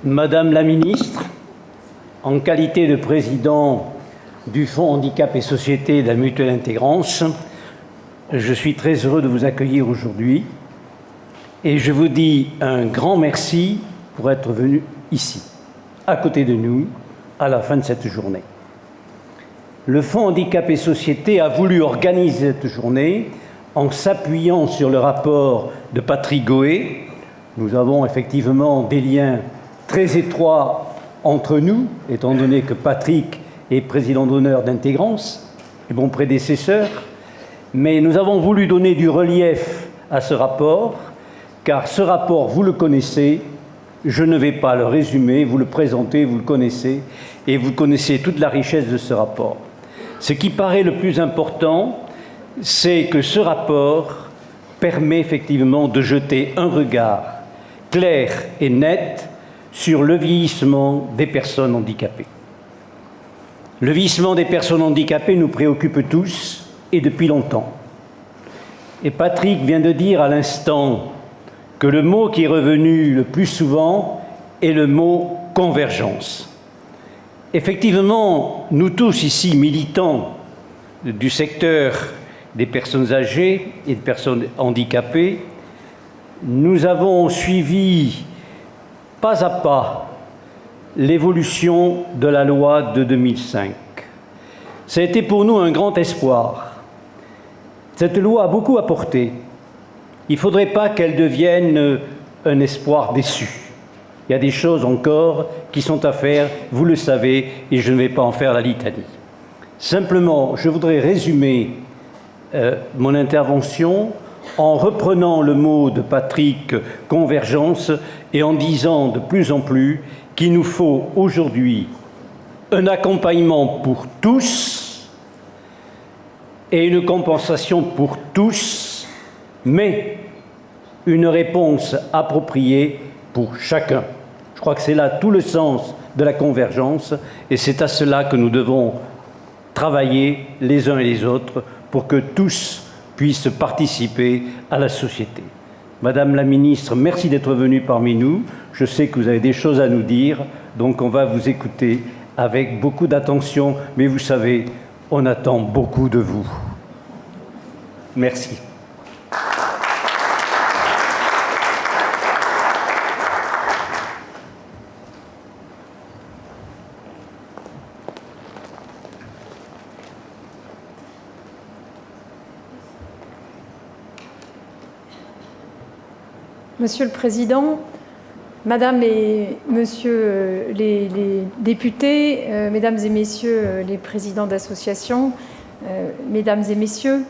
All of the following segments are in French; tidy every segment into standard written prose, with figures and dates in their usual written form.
Madame la ministre, en qualité de président du Fonds Handicap et Société de la Mutuelle Intégrance, je suis très heureux de vous accueillir aujourd'hui et je vous dis un grand merci pour être venu ici, à côté de nous, à la fin de cette journée. Le Fonds Handicap et Société a voulu organiser cette journée en s'appuyant sur le rapport de Patrick Goé. Nous avons effectivement des liens très étroits entre nous, étant donné que Patrick est président d'honneur d'Intégrance et mon prédécesseur, mais nous avons voulu donner du relief à ce rapport, car ce rapport, vous le connaissez, je ne vais pas le résumer, vous le présentez, vous le connaissez, et vous connaissez toute la richesse de ce rapport. Ce qui paraît le plus important, c'est que ce rapport permet effectivement de jeter un regard clair et net sur le vieillissement des personnes handicapées. Le vieillissement des personnes handicapées nous préoccupe tous et depuis longtemps. Et Patrick vient de dire à l'instant que le mot qui est revenu le plus souvent est le mot « convergence ». Effectivement, nous tous ici, militants du secteur des personnes âgées et des personnes handicapées, nous avons suivi pas à pas l'évolution de la loi de 2005. Ça a été pour nous un grand espoir. Cette loi a beaucoup apporté. Il ne faudrait pas qu'elle devienne un espoir déçu. Il y a des choses encore qui sont à faire, vous le savez, et je ne vais pas en faire la litanie. Simplement, je voudrais résumer mon intervention en reprenant le mot de Patrick, convergence, et en disant de plus en plus qu'il nous faut aujourd'hui un accompagnement pour tous et une compensation pour tous, mais une réponse appropriée pour chacun. Je crois que c'est là tout le sens de la convergence et c'est à cela que nous devons travailler les uns et les autres pour que tous puissent participer à la société. Madame la ministre, merci d'être venue parmi nous. Je sais que vous avez des choses à nous dire, donc on va vous écouter avec beaucoup d'attention, mais vous savez, on attend beaucoup de vous. Merci. Monsieur le Président, Madame et Monsieur les députés, Mesdames et Messieurs les présidents d'associations, Mesdames et Messieurs,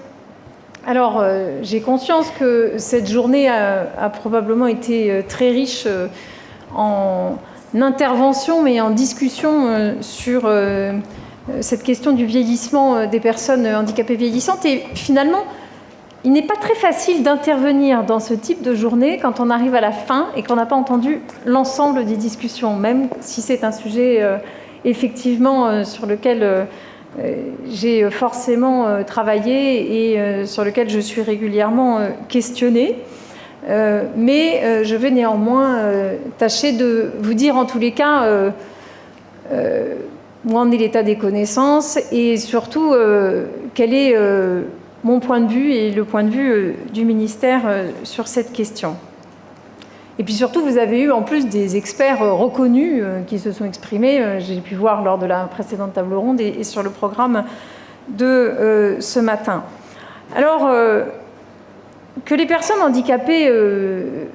alors j'ai conscience que cette journée a probablement été très riche en interventions mais en discussion sur cette question du vieillissement des personnes handicapées vieillissantes et finalement, il n'est pas très facile d'intervenir dans ce type de journée quand on arrive à la fin et qu'on n'a pas entendu l'ensemble des discussions, même si c'est un sujet effectivement sur lequel j'ai forcément travaillé et sur lequel je suis régulièrement questionnée. Mais je vais néanmoins tâcher de vous dire en tous les cas où en est l'état des connaissances et surtout quel est mon point de vue et le point de vue du ministère sur cette question. Et puis surtout, vous avez eu en plus des experts reconnus qui se sont exprimés, j'ai pu voir lors de la précédente table ronde et sur le programme de ce matin. Alors, que les personnes handicapées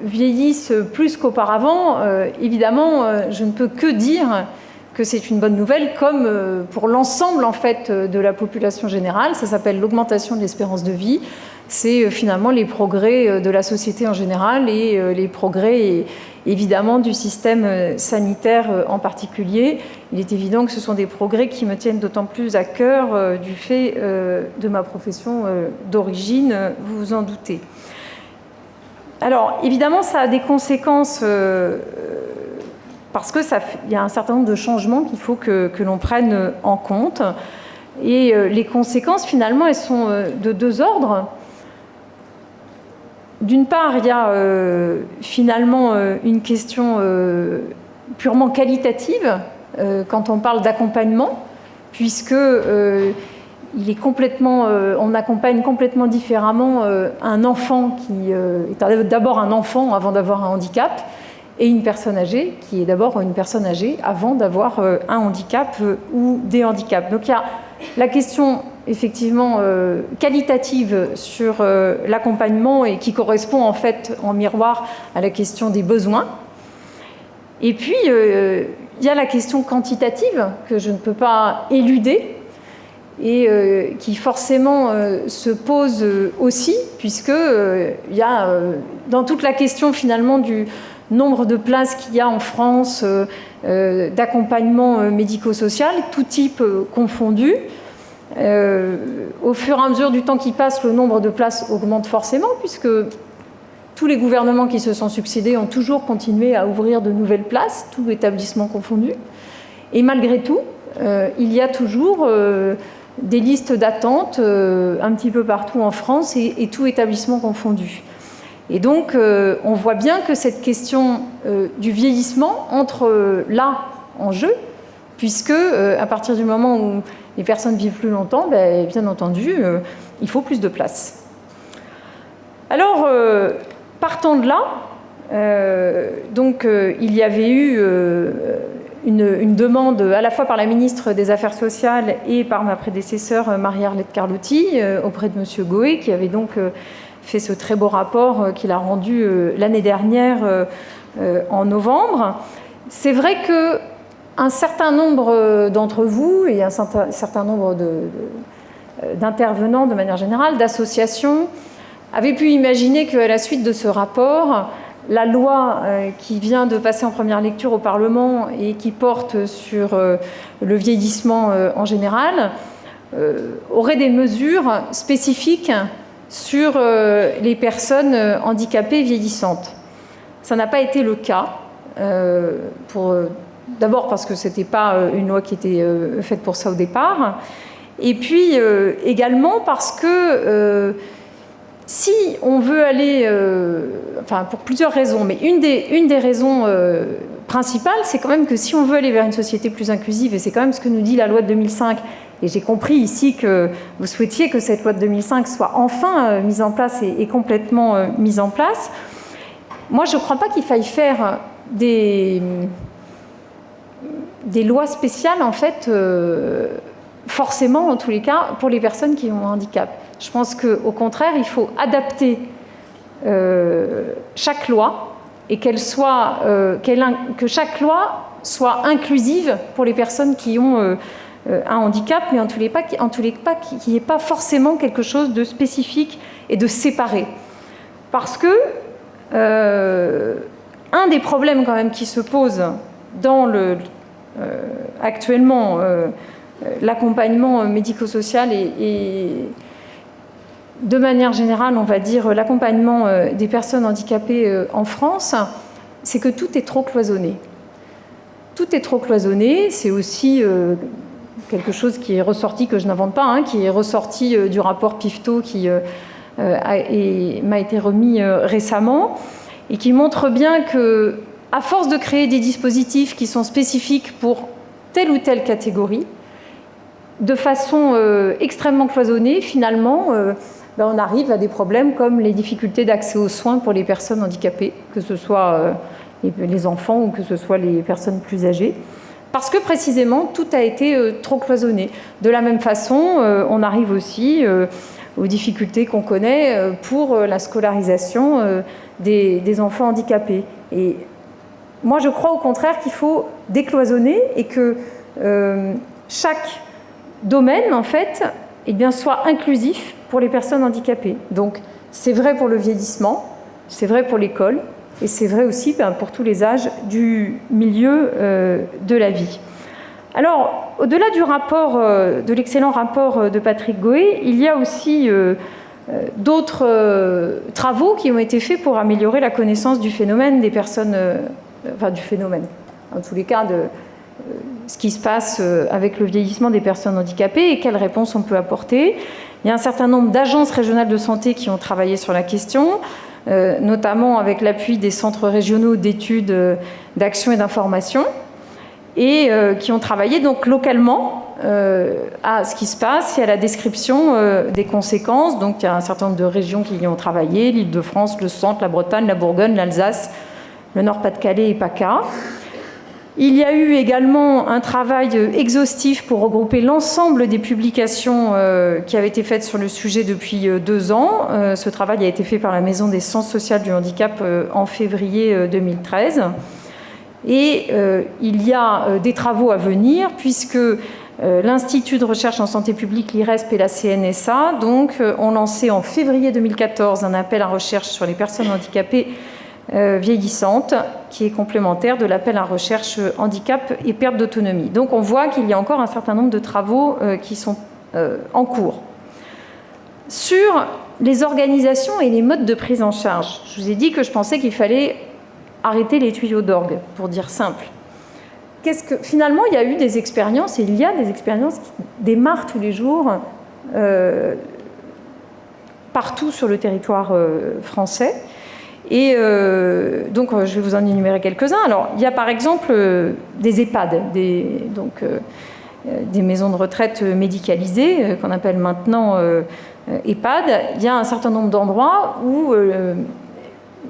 vieillissent plus qu'auparavant, évidemment, je ne peux que dire que c'est une bonne nouvelle, comme pour l'ensemble en fait de la population générale. Ça s'appelle l'augmentation de l'espérance de vie. C'est finalement les progrès de la société en général et les progrès évidemment du système sanitaire en particulier. Il est évident que ce sont des progrès qui me tiennent d'autant plus à cœur du fait de ma profession d'origine, vous vous en doutez. Alors évidemment, ça a des conséquences parce qu'il y a un certain nombre de changements qu'il faut que l'on prenne en compte. Et les conséquences, finalement, elles sont de deux ordres. D'une part, il y a finalement une question purement qualitative quand on parle d'accompagnement, puisque on accompagne complètement différemment un enfant qui est d'abord un enfant avant d'avoir un handicap, et une personne âgée qui est d'abord une personne âgée avant d'avoir un handicap ou des handicaps. Donc il y a la question effectivement qualitative sur l'accompagnement et qui correspond en fait en miroir à la question des besoins. Et puis il y a la question quantitative que je ne peux pas éluder et qui forcément se pose aussi, puisque il y a dans toute la question finalement du nombre de places qu'il y a en France d'accompagnement médico-social, tout type confondu. Au fur et à mesure du temps qui passe, le nombre de places augmente forcément, puisque tous les gouvernements qui se sont succédés ont toujours continué à ouvrir de nouvelles places, tout établissement confondu. Et malgré tout, il y a toujours des listes d'attente un petit peu partout en France et tout établissement confondu. Et donc, on voit bien que cette question du vieillissement entre là en jeu, puisque à partir du moment où les personnes vivent plus longtemps, bien entendu, il faut plus de place. Alors, partant de là, il y avait eu une demande à la fois par la ministre des Affaires sociales et par ma prédécesseure Marie-Arlette Carlotti auprès de M. Goé, qui avait donc fait ce très beau rapport qu'il a rendu l'année dernière en novembre. C'est vrai qu'un certain nombre d'entre vous et un certain nombre d'intervenants de manière générale, d'associations, avaient pu imaginer qu'à la suite de ce rapport, la loi qui vient de passer en première lecture au Parlement et qui porte sur le vieillissement en général aurait des mesures spécifiques sur les personnes handicapées vieillissantes. Ça n'a pas été le cas, d'abord parce que ce n'était pas une loi qui était faite pour ça au départ, et puis également parce que si on veut aller, pour plusieurs raisons, mais une des raisons principales, c'est quand même que si on veut aller vers une société plus inclusive, et c'est quand même ce que nous dit la loi de 2005, et j'ai compris ici que vous souhaitiez que cette loi de 2005 soit enfin mise en place et complètement mise en place, moi je ne crois pas qu'il faille faire des lois spéciales, en fait, forcément, en tous les cas, pour les personnes qui ont un handicap. Je pense qu'au contraire, il faut adapter chaque loi et que chaque loi soit inclusive pour les personnes qui ont un handicap, mais en tous les cas, qu'il n'y ait pas forcément quelque chose de spécifique et de séparé. Parce que un des problèmes quand même qui se pose dans actuellement l'accompagnement médico-social et de manière générale, on va dire, l'accompagnement des personnes handicapées en France, c'est que tout est trop cloisonné. Tout est trop cloisonné, c'est aussi quelque chose qui est ressorti, que je n'invente pas, qui est ressorti du rapport Piveteau qui m'a été remis récemment, et qui montre bien que, à force de créer des dispositifs qui sont spécifiques pour telle ou telle catégorie, de façon extrêmement cloisonnée, finalement, on arrive à des problèmes comme les difficultés d'accès aux soins pour les personnes handicapées, que ce soit les enfants ou que ce soit les personnes plus âgées, parce que précisément tout a été trop cloisonné. De la même façon, on arrive aussi aux difficultés qu'on connaît pour la scolarisation des enfants handicapés. Et moi, je crois au contraire qu'il faut décloisonner et que chaque domaine, en fait, soit inclusif pour les personnes handicapées. Donc, c'est vrai pour le vieillissement, c'est vrai pour l'école, et c'est vrai aussi pour tous les âges du milieu de la vie. Alors, au-delà du rapport, de l'excellent rapport de Patrick Goé, il y a aussi d'autres travaux qui ont été faits pour améliorer la connaissance du phénomène des personnes, du phénomène, en tous les cas, de ce qui se passe avec le vieillissement des personnes handicapées et quelles réponses on peut apporter. Il y a un certain nombre d'agences régionales de santé qui ont travaillé sur la question. notamment avec l'appui des centres régionaux d'études, d'action et d'information, et qui ont travaillé donc localement à ce qui se passe et à la description des conséquences. Donc il y a un certain nombre de régions qui y ont travaillé, l'Île-de-France, le Centre, la Bretagne, la Bourgogne, l'Alsace, le Nord-Pas-de-Calais et PACA. Il y a eu également un travail exhaustif pour regrouper l'ensemble des publications qui avaient été faites sur le sujet depuis 2 ans. Ce travail a été fait par la Maison des sciences sociales du handicap en février 2013. Et il y a des travaux à venir puisque l'Institut de recherche en santé publique, l'IRESP et la CNSA ont lancé en février 2014 un appel à recherche sur les personnes handicapées vieillissantes qui est complémentaire de l'appel à recherche handicap et perte d'autonomie. Donc on voit qu'il y a encore un certain nombre de travaux qui sont en cours. Sur les organisations et les modes de prise en charge, je vous ai dit que je pensais qu'il fallait arrêter les tuyaux d'orgue, pour dire simple. Finalement, il y a eu des expériences, et il y a des expériences qui démarrent tous les jours partout sur le territoire français. Et donc, je vais vous en énumérer quelques-uns. Alors, il y a par exemple des EHPAD, des maisons de retraite médicalisées, qu'on appelle maintenant EHPAD. Il y a un certain nombre d'endroits où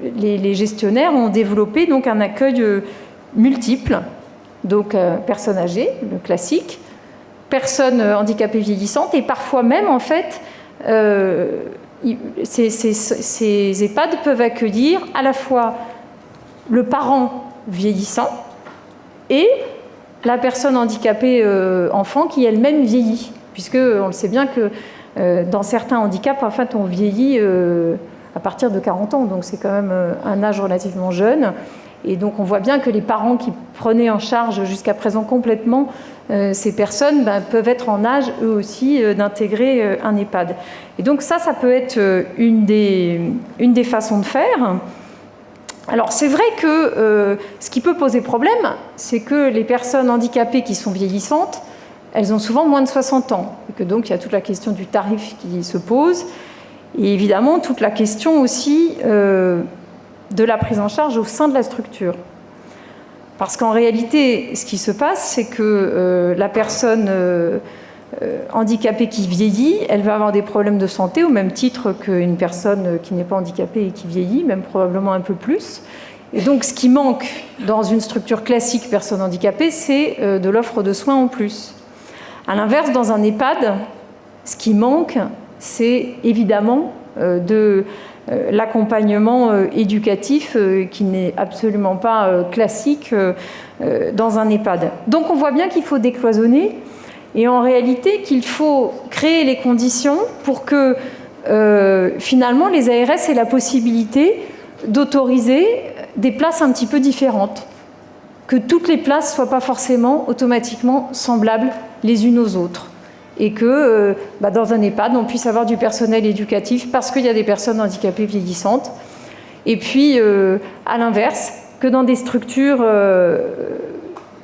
les gestionnaires ont développé donc, un accueil multiple. Donc, personnes âgées, le classique, personnes handicapées vieillissantes, et parfois même, en fait, ces EHPAD peuvent accueillir à la fois le parent vieillissant et la personne handicapée enfant qui elle-même vieillit, puisque on le sait bien que dans certains handicaps, en fait, on vieillit à partir de 40 ans, donc c'est quand même un âge relativement jeune. Et donc on voit bien que les parents qui prenaient en charge jusqu'à présent complètement ces personnes peuvent être en âge eux aussi d'intégrer un EHPAD. Et donc ça peut être une des façons de faire. Alors c'est vrai que ce qui peut poser problème, c'est que les personnes handicapées qui sont vieillissantes, elles ont souvent moins de 60 ans. Et que donc il y a toute la question du tarif qui se pose. Et évidemment toute la question aussi de la prise en charge au sein de la structure. Parce qu'en réalité, ce qui se passe, c'est que la personne handicapée qui vieillit, elle va avoir des problèmes de santé au même titre qu'une personne qui n'est pas handicapée et qui vieillit, même probablement un peu plus. Et donc, ce qui manque dans une structure classique personne handicapée, c'est de l'offre de soins en plus. À l'inverse, dans un EHPAD, ce qui manque, c'est évidemment de l'accompagnement éducatif qui n'est absolument pas classique dans un EHPAD. Donc on voit bien qu'il faut décloisonner et en réalité qu'il faut créer les conditions pour que finalement les ARS aient la possibilité d'autoriser des places un petit peu différentes, que toutes les places ne soient pas forcément automatiquement semblables les unes aux autres. Et que dans un EHPAD, on puisse avoir du personnel éducatif parce qu'il y a des personnes handicapées vieillissantes. Et puis, à l'inverse, que dans des structures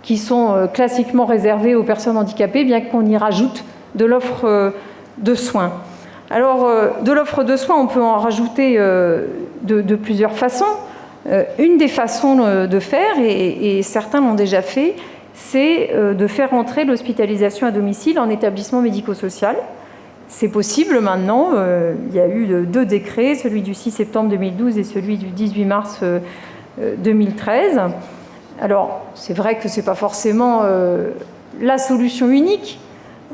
qui sont classiquement réservées aux personnes handicapées, bien qu'on y rajoute de l'offre de soins. Alors, de l'offre de soins, on peut en rajouter de plusieurs façons. Une des façons de faire, et certains l'ont déjà fait, c'est de faire entrer l'hospitalisation à domicile en établissement médico-social. C'est possible maintenant. Il y a eu 2 décrets, celui du 6 septembre 2012 et celui du 18 mars 2013. Alors, c'est vrai que ce n'est pas forcément la solution unique,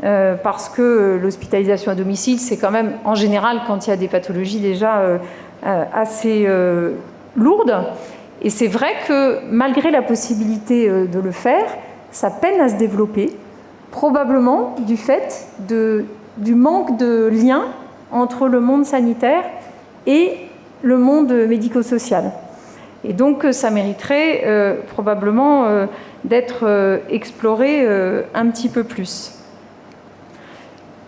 parce que l'hospitalisation à domicile, c'est quand même, en général, quand il y a des pathologies déjà assez lourdes. Et c'est vrai que, malgré la possibilité de le faire, ça peine à se développer, probablement du fait du manque de lien entre le monde sanitaire et le monde médico-social. Et donc, ça mériterait probablement d'être exploré un petit peu plus.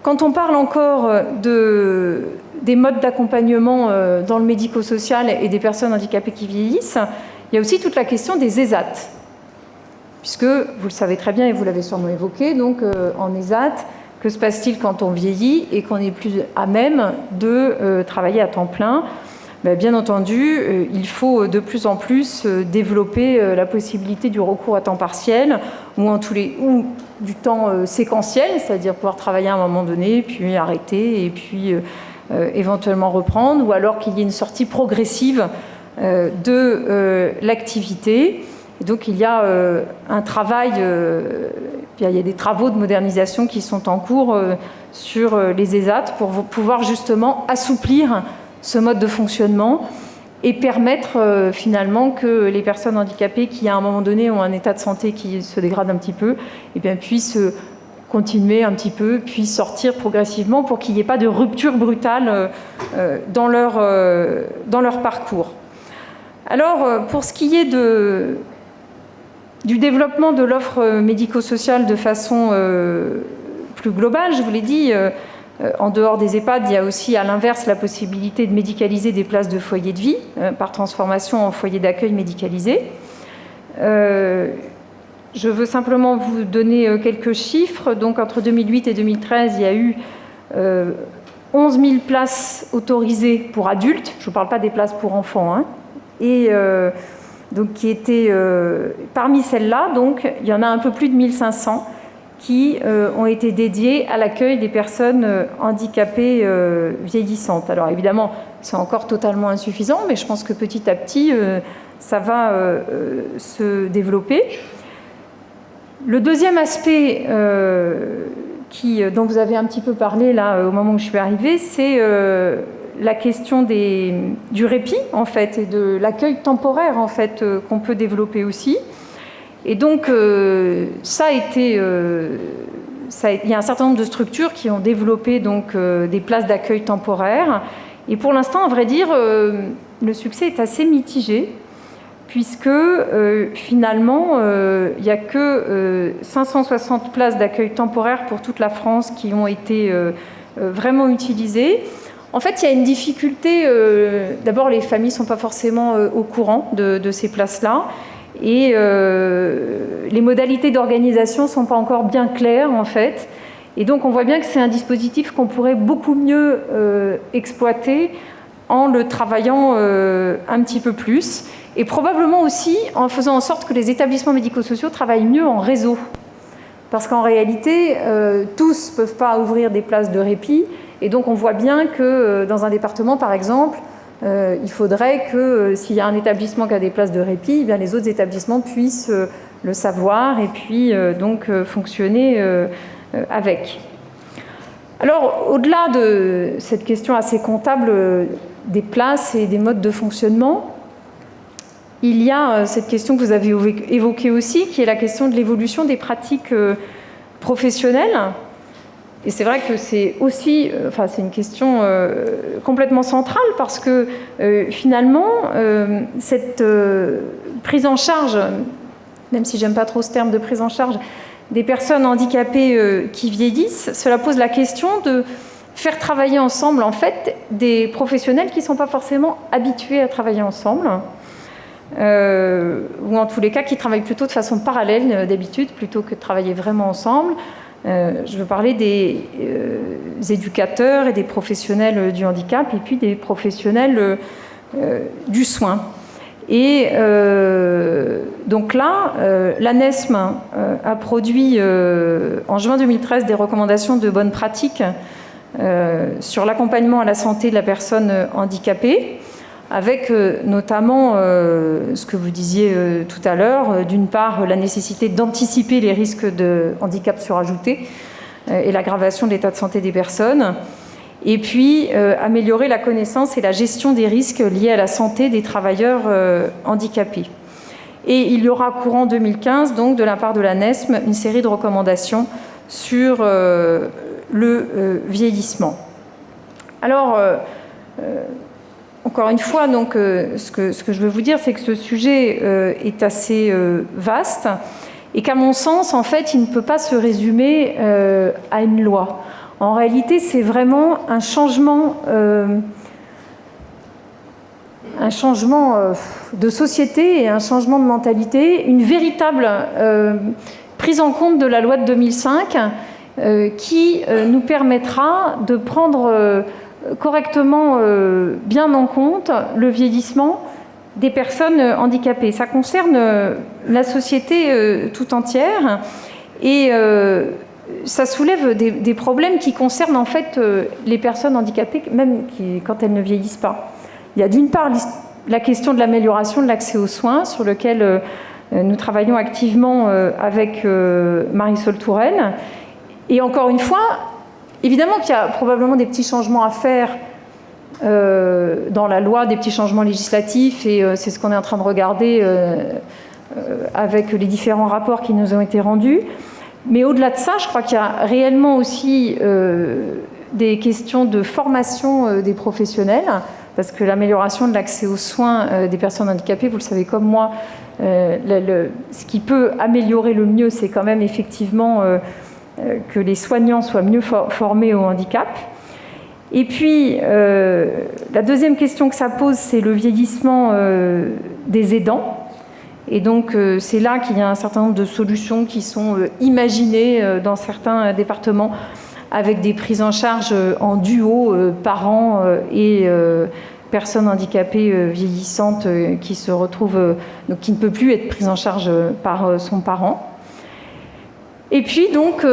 Quand on parle encore des modes d'accompagnement dans le médico-social et des personnes handicapées qui vieillissent, il y a aussi toute la question des ESAT. Puisque, vous le savez très bien et vous l'avez sûrement évoqué, donc en ESAT, que se passe-t-il quand on vieillit et qu'on n'est plus à même de travailler à temps plein? bien entendu, il faut de plus en plus développer la possibilité du recours à temps partiel ou du temps séquentiel, c'est-à-dire pouvoir travailler à un moment donné, puis arrêter et puis éventuellement reprendre, ou alors qu'il y ait une sortie progressive de l'activité. Et donc il y a un travail, il y a des travaux de modernisation qui sont en cours sur les ESAT pour pouvoir justement assouplir ce mode de fonctionnement et permettre finalement que les personnes handicapées qui à un moment donné ont un état de santé qui se dégrade un petit peu, puissent continuer un petit peu, puis sortir progressivement pour qu'il n'y ait pas de rupture brutale dans leur parcours. Alors, pour ce qui est du développement de l'offre médico-sociale de façon plus globale, je vous l'ai dit, en dehors des EHPAD, il y a aussi à l'inverse la possibilité de médicaliser des places de foyer de vie par transformation en foyer d'accueil médicalisé. Je veux simplement vous donner quelques chiffres. Donc entre 2008 et 2013, il y a eu 11 000 places autorisées pour adultes. Je ne vous parle pas des places pour enfants. Et donc qui étaient parmi celles-là, donc il y en a un peu plus de 1500 qui ont été dédiés à l'accueil des personnes handicapées vieillissantes. Alors évidemment, c'est encore totalement insuffisant, mais je pense que petit à petit, ça va se développer. Le deuxième aspect dont vous avez un petit peu parlé là au moment où je suis arrivée, c'est la question du répit en fait et de l'accueil temporaire en fait qu'on peut développer aussi. Et donc, il y a un certain nombre de structures qui ont développé donc, des places d'accueil temporaire. Et pour l'instant, à vrai dire, le succès est assez mitigé, puisque finalement, il n'y a que 560 places d'accueil temporaire pour toute la France qui ont été vraiment utilisées. En fait, il y a une difficulté. D'abord, les familles ne sont pas forcément au courant de ces places-là. Et les modalités d'organisation ne sont pas encore bien claires, en fait. Et donc, on voit bien que c'est un dispositif qu'on pourrait beaucoup mieux exploiter en le travaillant un petit peu plus. Et probablement aussi en faisant en sorte que les établissements médico-sociaux travaillent mieux en réseau. Parce qu'en réalité, tous ne peuvent pas ouvrir des places de répit. Et donc, on voit bien que dans un département, par exemple, il faudrait que s'il y a un établissement qui a des places de répit, les autres établissements puissent le savoir et puis donc fonctionner avec. Alors, au-delà de cette question assez comptable des places et des modes de fonctionnement, il y a cette question que vous avez évoquée aussi, qui est la question de l'évolution des pratiques professionnelles. Et c'est vrai que c'est aussi, c'est une question complètement centrale parce que finalement, cette prise en charge, même si j'aime pas trop ce terme de prise en charge, des personnes handicapées qui vieillissent, cela pose la question de faire travailler ensemble en fait des professionnels qui ne sont pas forcément habitués à travailler ensemble, ou en tous les cas qui travaillent plutôt de façon parallèle d'habitude plutôt que de travailler vraiment ensemble. Je veux parler des éducateurs et des professionnels du handicap et puis des professionnels du soin. Et donc là, l'ANESM a produit en juin 2013 des recommandations de bonnes pratiques sur l'accompagnement à la santé de la personne handicapée, avec notamment ce que vous disiez tout à l'heure, d'une part la nécessité d'anticiper les risques de handicap surajouté et l'aggravation de l'état de santé des personnes, et puis améliorer la connaissance et la gestion des risques liés à la santé des travailleurs handicapés. Et il y aura courant 2015, donc de la part de l'ANESM, une série de recommandations sur le vieillissement. Alors, encore une fois, donc, ce que je veux vous dire, c'est que ce sujet est assez vaste et qu'à mon sens, en fait, il ne peut pas se résumer à une loi. En réalité, c'est vraiment un changement de société et un changement de mentalité, une véritable prise en compte de la loi de 2005 qui nous permettra de prendre correctement bien en compte le vieillissement des personnes handicapées. Ça concerne la société tout entière et ça soulève des problèmes qui concernent en fait les personnes handicapées, même quand elles ne vieillissent pas. Il y a d'une part la question de l'amélioration de l'accès aux soins, sur lequel nous travaillons activement avec Marisol Touraine. Et encore une fois, évidemment qu'il y a probablement des petits changements à faire dans la loi, des petits changements législatifs, et c'est ce qu'on est en train de regarder avec les différents rapports qui nous ont été rendus. Mais au-delà de ça, je crois qu'il y a réellement aussi des questions de formation des professionnels, parce que l'amélioration de l'accès aux soins des personnes handicapées, vous le savez comme moi, ce qui peut améliorer le mieux, c'est quand même effectivement que les soignants soient mieux formés au handicap. Et puis, la deuxième question que ça pose, c'est le vieillissement des aidants. Et donc, c'est là qu'il y a un certain nombre de solutions qui sont imaginées dans certains départements, avec des prises en charge en duo, parents et personnes handicapées vieillissantes qui se retrouvent, donc qui ne peut plus être prise en charge par son parent. Et puis donc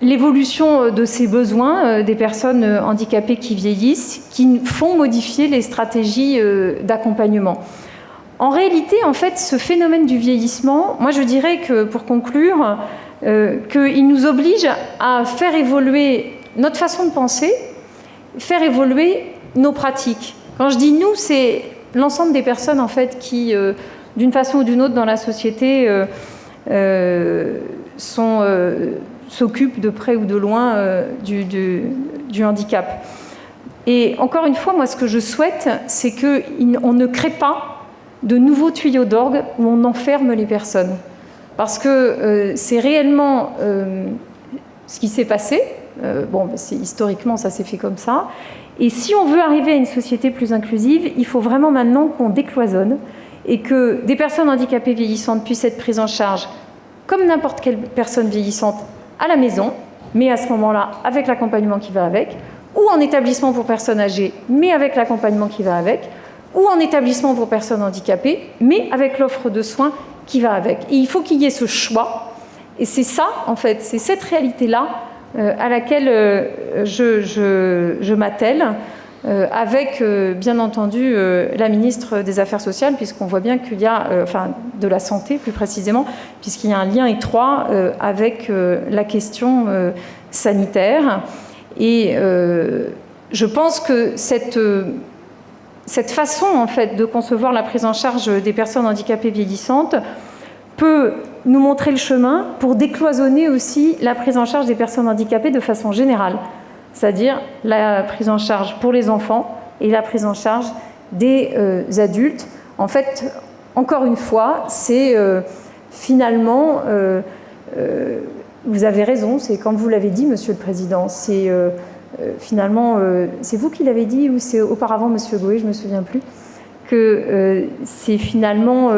l'évolution de ces besoins des personnes handicapées qui vieillissent, qui font modifier les stratégies d'accompagnement. En réalité, en fait, ce phénomène du vieillissement, moi je dirais que, pour conclure, qu'il nous oblige à faire évoluer notre façon de penser, faire évoluer nos pratiques. Quand je dis nous, c'est l'ensemble des personnes en fait qui, d'une façon ou d'une autre dans la société, s'occupent de près ou de loin du handicap. Et encore une fois, moi ce que je souhaite, c'est qu'on ne crée pas de nouveaux tuyaux d'orgue où on enferme les personnes. Parce que c'est réellement ce qui s'est passé. Historiquement, ça s'est fait comme ça. Et si on veut arriver à une société plus inclusive, il faut vraiment maintenant qu'on décloisonne et que des personnes handicapées vieillissantes puissent être prises en charge comme n'importe quelle personne vieillissante à la maison, mais à ce moment-là, avec l'accompagnement qui va avec, ou en établissement pour personnes âgées, mais avec l'accompagnement qui va avec, ou en établissement pour personnes handicapées, mais avec l'offre de soins qui va avec. Et il faut qu'il y ait ce choix. Et c'est ça, en fait, c'est cette réalité-là à laquelle je m'attelle, avec, bien entendu, la ministre des Affaires sociales, puisqu'on voit bien qu'il y a, de la santé plus précisément, puisqu'il y a un lien étroit avec la question sanitaire. Et je pense que cette façon, en fait, de concevoir la prise en charge des personnes handicapées vieillissantes peut nous montrer le chemin pour décloisonner aussi la prise en charge des personnes handicapées de façon générale, c'est-à-dire la prise en charge pour les enfants et la prise en charge des adultes. En fait, encore une fois, c'est finalement, vous avez raison, c'est comme vous l'avez dit, Monsieur le Président, c'est finalement, c'est vous qui l'avez dit ou c'est auparavant Monsieur Gouet, je ne me souviens plus, que c'est finalement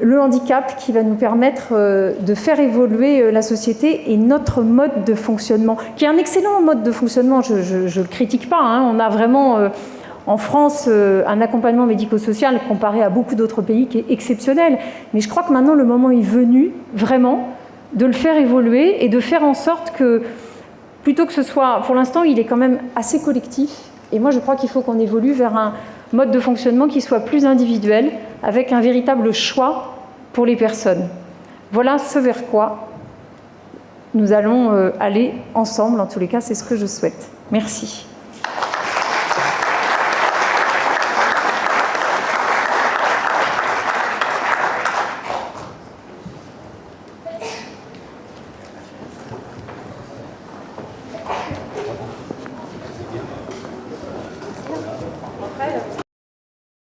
le handicap qui va nous permettre de faire évoluer la société et notre mode de fonctionnement, qui est un excellent mode de fonctionnement, je ne le critique pas, hein. On a vraiment en France un accompagnement médico-social comparé à beaucoup d'autres pays qui est exceptionnel. Mais je crois que maintenant le moment est venu vraiment de le faire évoluer et de faire en sorte que, plutôt que ce soit, pour l'instant il est quand même assez collectif, et moi je crois qu'il faut qu'on évolue vers un mode de fonctionnement qui soit plus individuel, avec un véritable choix pour les personnes. Voilà ce vers quoi nous allons aller ensemble, en tous les cas c'est ce que je souhaite. Merci.